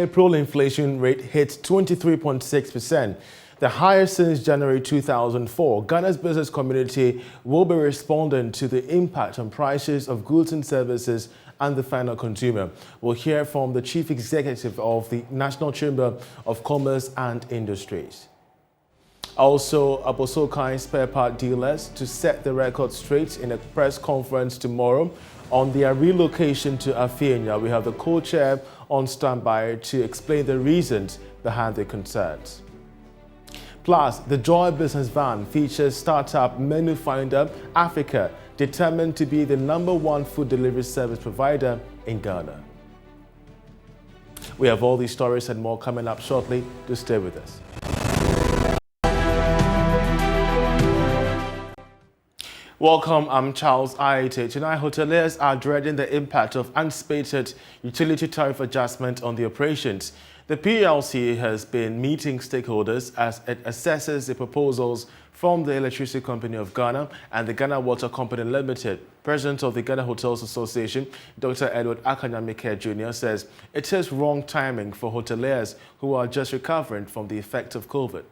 April inflation rate hit 23.6%, the highest since January 2004. Ghana's business community will be responding to the impact on prices of goods and services and the final consumer. We'll hear from the Chief Executive of the National Chamber of Commerce and Industries. Also, Abosokai spare part dealers to set the record straight in a press conference tomorrow on their relocation to Afenya. We have the co-chair on standby to explain the reasons behind the concerns. Plus, the Joy Business Van features startup Menu Finder Africa, determined to be the #1 food delivery service provider in Ghana. We have all these stories and more coming up shortly. Do stay with us. Welcome, I'm Charles Ayitey. Tonight, hoteliers are dreading the impact of anticipated utility tariff adjustment on the operations. The PLC has been meeting stakeholders as it assesses the proposals from the Electricity Company of Ghana and the Ghana Water Company Limited. President of the Ghana Hotels Association, Dr. Edward Akanyamike Jr. says it is wrong timing for hoteliers who are just recovering from the effect of COVID.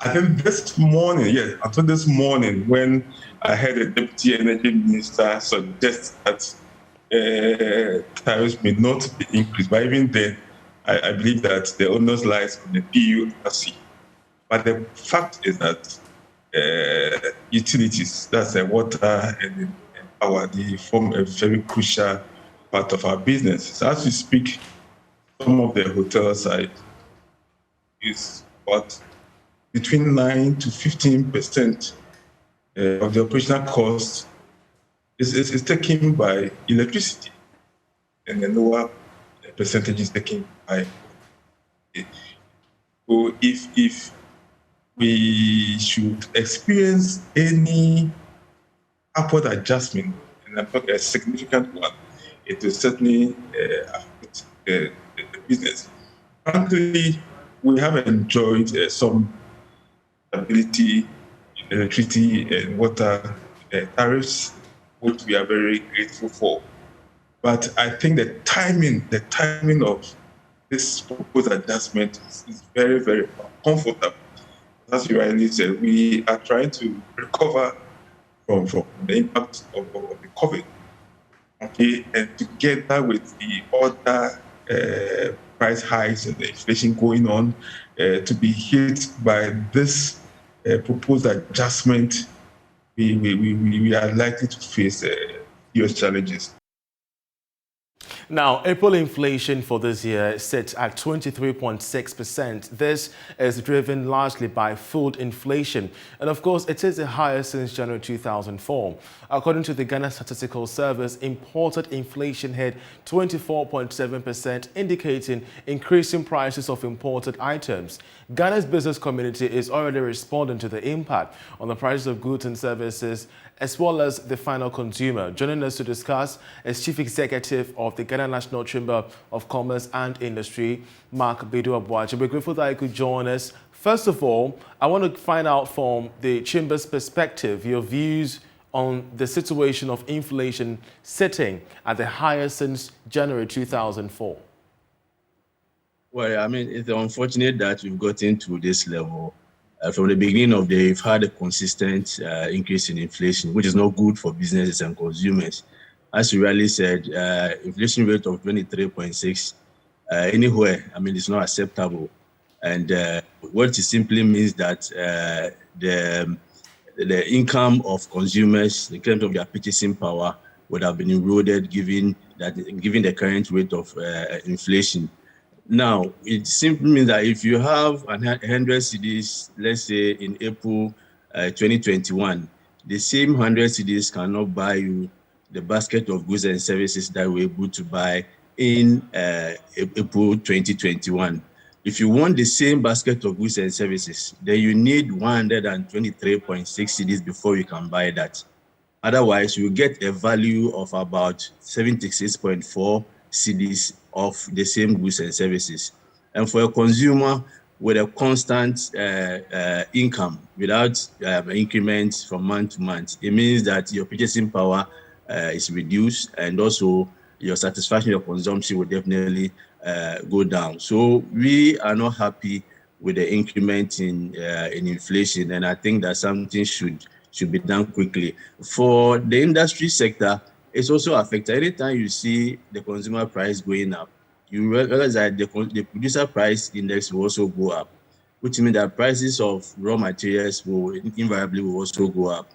I think this morning, until this morning, when I heard the Deputy Energy Minister suggest that tariffs may not be increased, but even then, I believe that the onus lies on the PURC. But the fact is that utilities, that's water and power, they form a very crucial part of our business. So as we speak, some of the hotel side is what between 9 to 15% of the operational cost is taken by electricity, and the lower percentage is taken by. So if we should experience any upward adjustment, and I'm talking a significant one, it will certainly affect the business. Frankly, we have enjoyed some stability in electricity and water tariffs, which we are very grateful for. But I think the timing of this proposed adjustment is very, very comfortable. As you rightly said, we are trying to recover from the impact of the COVID. Okay, and together with the other price hikes and the inflation going on, to be hit by this proposed adjustment, we are likely to face serious challenges. Now, April inflation for this year sits at 23.6%. This is driven largely by food inflation. And of course, it is the highest since January 2004. According to the Ghana Statistical Service, imported inflation hit 24.7%, indicating increasing prices of imported items. Ghana's business community is already responding to the impact on the prices of goods and services, as well as the final consumer. Joining us to discuss is Chief Executive of the Ghana National Chamber of Commerce and Industry, Mark Bedu-Abuaji. We're grateful that you could join us. First of all, I want to find out from the Chamber's perspective, your views on the situation of inflation sitting at the highest since January 2004. Well, I mean, it's unfortunate that we've gotten to this level. From the beginning of the year, we've had a consistent increase in inflation, which is not good for businesses and consumers. As you rightly said, inflation rate of 23.6 anywhere, I mean, it's not acceptable. And what it simply means that the income of consumers, in terms of their purchasing power, would have been eroded given the current rate of inflation. Now, it simply means that if you have 100 cedis, let's say in April 2021, the same 100 cedis cannot buy you the basket of goods and services that we're able to buy in April 2021. If you want the same basket of goods and services, then you need 123.6 cedis before you can buy that. Otherwise, you get a value of about 76.4 cedis of the same goods and services. And for a consumer with a constant income without increments from month to month, it means that your purchasing power is reduced, and also your satisfaction of consumption will definitely go down. So we are not happy with the increment in inflation, and I think that something should be done quickly. For the industry sector, it's also affected. Anytime you see the consumer price going up, you realize that the producer price index will also go up, which means that prices of raw materials will invariably also go up.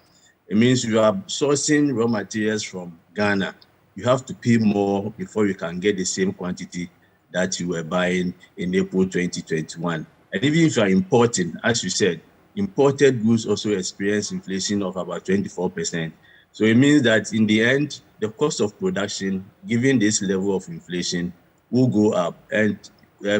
It means you are sourcing raw materials from Ghana. You have to pay more before you can get the same quantity that you were buying in April 2021. And even if you are importing, as you said, imported goods also experience inflation of about 24%. So it means that in the end, the cost of production, given this level of inflation, will go up, and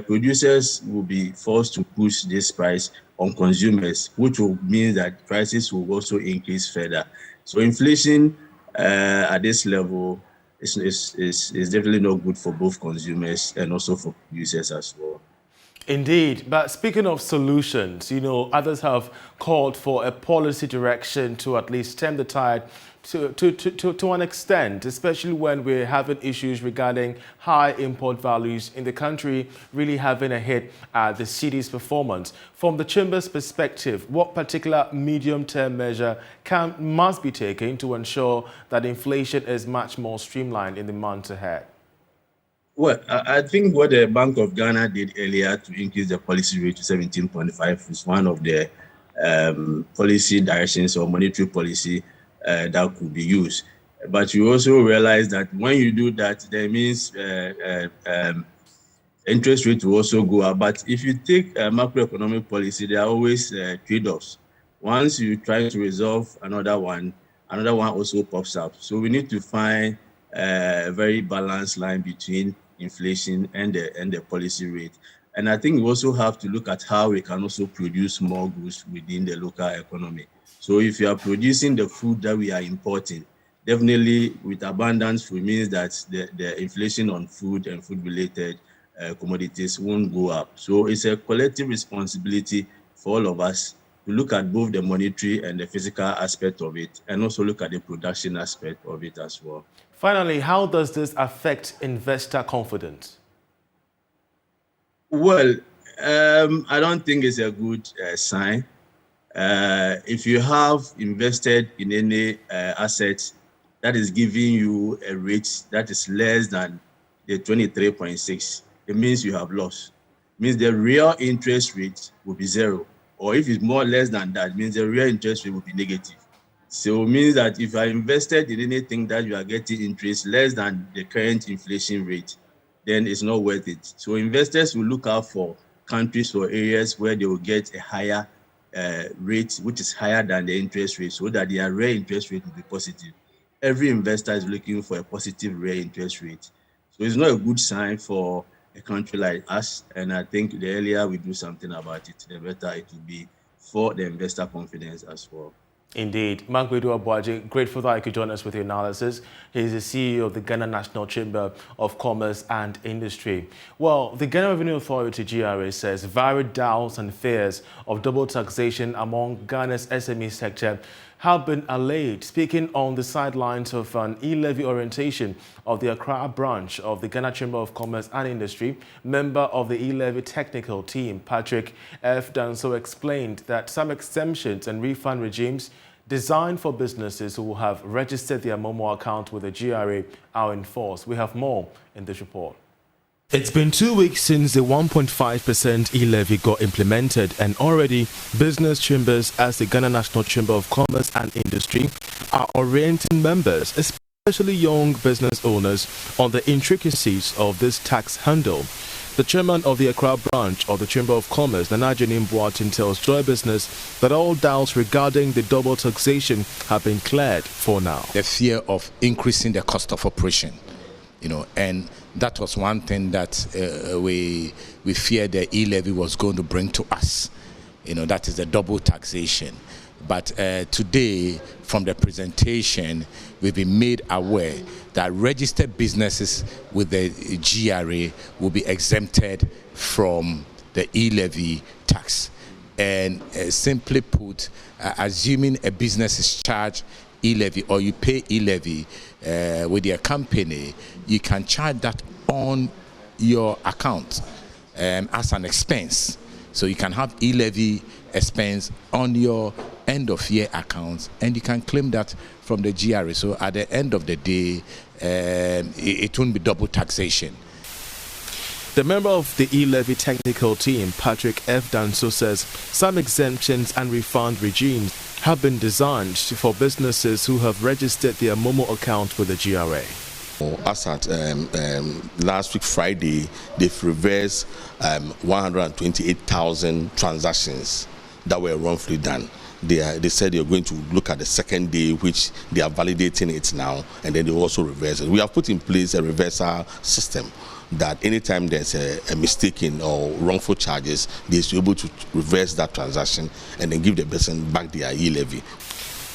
producers will be forced to push this price on consumers, which will mean that prices will also increase further. So inflation at this level is definitely not good for both consumers and also for producers as well. Indeed, but speaking of solutions, others have called for a policy direction to at least stem the tide to an extent, especially when we're having issues regarding high import values in the country, really having a hit at the city's performance. From the Chamber's perspective, what particular medium-term measure must be taken to ensure that inflation is much more streamlined in the months ahead? Well, I think what the Bank of Ghana did earlier to increase the policy rate to 17.5 is one of the policy directions or monetary policy that could be used. But you also realize that when you do that, that means interest rate will also go up. But if you take macroeconomic policy, there are always trade-offs. Once you try to resolve another one also pops up. So we need to find a very balanced line between inflation and the policy rate. And I think we also have to look at how we can also produce more goods within the local economy. So if you are producing the food that we are importing, definitely with abundance, it means that the inflation on food and food-related commodities won't go up. So it's a collective responsibility for all of us to look at both the monetary and the physical aspect of it, and also look at the production aspect of it as well. Finally, how does this affect investor confidence? Well, I don't think it's a good sign. If you have invested in any asset that is giving you a rate that is less than the 23.6, it means you have lost. It means the real interest rate will be zero. Or if it's more or less than that, it means the real interest rate will be negative. So it means that if you are invested in anything that you are getting interest less than the current inflation rate, then it's not worth it. So investors will look out for countries or areas where they will get a higher rate, which is higher than the interest rate, so that their real interest rate will be positive. Every investor is looking for a positive real interest rate. So it's not a good sign for a country like us. And I think the earlier we do something about it, the better it will be for the investor confidence as well. Indeed. Mankwedu Abuaji, grateful that you could join us with your analysis. He's the CEO of the Ghana National Chamber of Commerce and Industry. Well, the Ghana Revenue Authority, GRA, says varied doubts and fears of double taxation among Ghana's SME sector have been allayed. Speaking on the sidelines of an e-levy orientation of the Accra branch of the Ghana Chamber of Commerce and Industry, member of the e-levy technical team, Patrick F. Danso, explained that some exemptions and refund regimes designed for businesses who have registered their Momo account with the GRA are in force. We have more in this report. It's been 2 weeks since the 1.5% e-levy got implemented, and already business chambers as the Ghana National Chamber of Commerce and Industry are orienting members, especially young business owners, on the intricacies of this tax handle. The chairman of the Accra branch of the Chamber of Commerce, Nana Jenim Boatin, tells Joy Business that all doubts regarding the double taxation have been cleared for now. The fear of increasing the cost of operation, and that was one thing that we feared the e-levy was going to bring to us. That is the double taxation. But today, from the presentation, we've been made aware that registered businesses with the GRA will be exempted from the e-levy tax. And simply put, assuming a business is charged e-levy or you pay e-levy with your company, you can charge that on your account as an expense. So you can have e-levy expense on your end of year accounts, and you can claim that from the GRA. So at the end of the day, it won't be double taxation. The member of the e-levy technical team, Patrick F. Danso, says some exemptions and refund regimes have been designed for businesses who have registered their Momo account with the GRA. As at last week Friday, they've reversed 128,000 transactions that were wrongfully done. They said they're going to look at the second day, which they are validating it now, and then they also reverse it. We have put in place a reversal system that anytime there's a mistake in or wrongful charges, they're able to reverse that transaction and then give the person back their e-levy.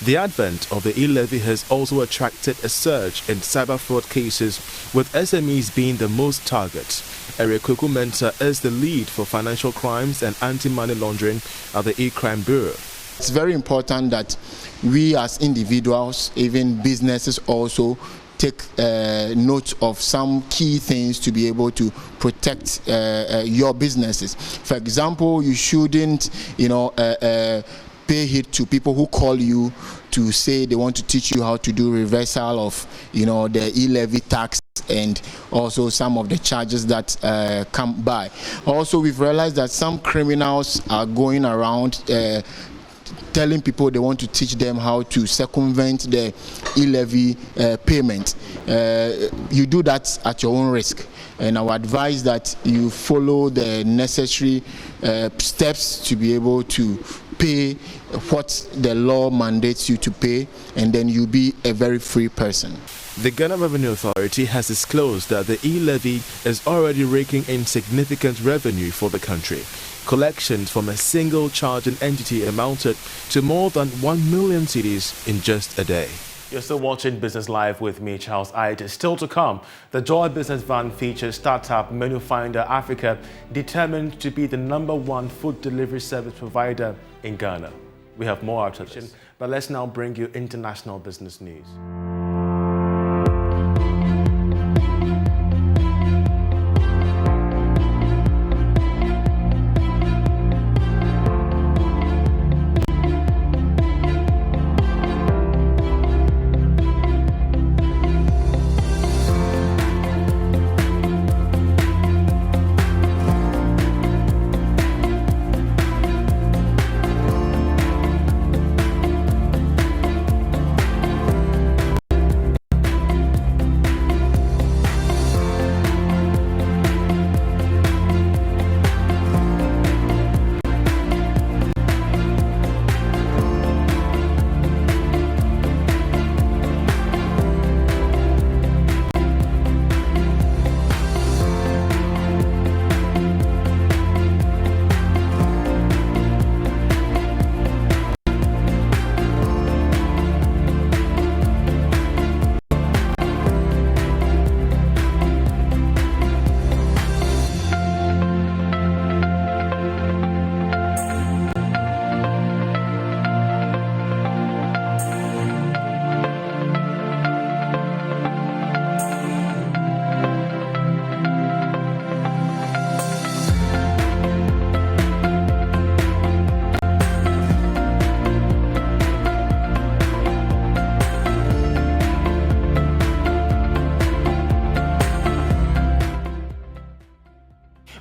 The advent of the e-levy has also attracted a surge in cyber fraud cases, with SMEs being the most target. Eric Kuku-Mensah is the lead for financial crimes and anti-money laundering at the E-Crime Bureau. It's very important that we as individuals, even businesses also, take note of some key things to be able to protect your businesses. For example, you shouldn't, pay heed to people who call you to say they want to teach you how to do reversal of, the e-levy tax and also some of the charges that come by. Also, we've realized that some criminals are going around telling people they want to teach them how to circumvent the e-levy payment. You do that at your own risk, and I would advise that you follow the necessary steps to be able to pay what the law mandates you to pay, and then you'll be a very free person. The Ghana Revenue Authority has disclosed that the e-levy is already raking in significant revenue for the country. Collections from a single charging entity amounted to more than 1 million cedis in just a day. You're still watching Business Live with me, Charles Ayitey. Still to come, the Joy Business Van features startup Menu Finder Africa, determined to be the #1 food delivery service provider in Ghana. We have more after this, but let's now bring you international business news.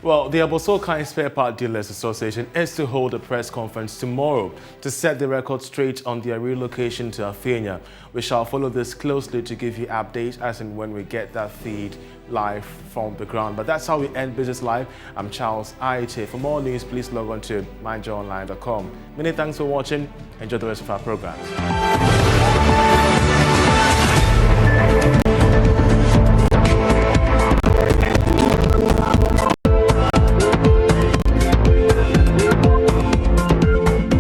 Well, the Abosokai Spare Part Dealers Association is to hold a press conference tomorrow to set the record straight on their relocation to Afenia. We shall follow this closely to give you updates as and when we get that feed live from the ground. But that's how we end Business Live. I'm Charles Ayitey. For more news, please log on to myjoyonline.com. Many thanks for watching. Enjoy the rest of our program.